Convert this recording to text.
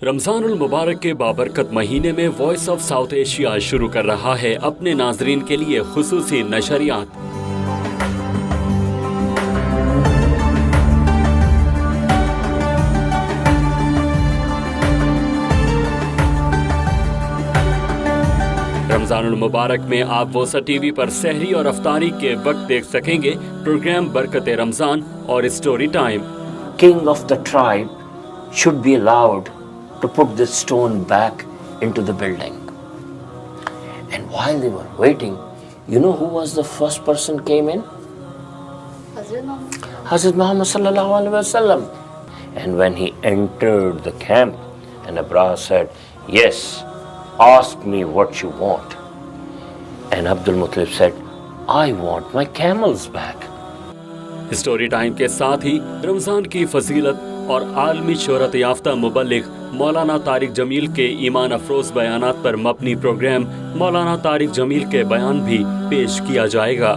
रमजानुल मुबारक के बाबरकत महीने में वॉइस ऑफ साउथ एशिया शुरू कर रहा है अपने नाजरीन के लिए खुसूसी नशरियात। रमजानुल मुबारक में आप वोसा टीवी पर सहरी और अफ्तारी के वक्त देख सकेंगे प्रोग्राम बरकत रमजान और story time. King of the tribe should be allowed to put this stone back into the building. And while they were waiting, you know who was the first person came in? Hazrat Muhammad sallallahu alaihi wasallam. And when he entered the camp, and Abraha said, "Yes, ask me what you want." And Abdul Muttalib said, "I want my camels back." Story time के साथ ही रमजान की फजीलत और आलमी शोहरत याफ्ता मुबल्लिग मौलाना तारिक जमील के ईमान अफरोज बयानात पर मबनी प्रोग्राम मौलाना तारिक जमील के बयान भी पेश किया जाएगा।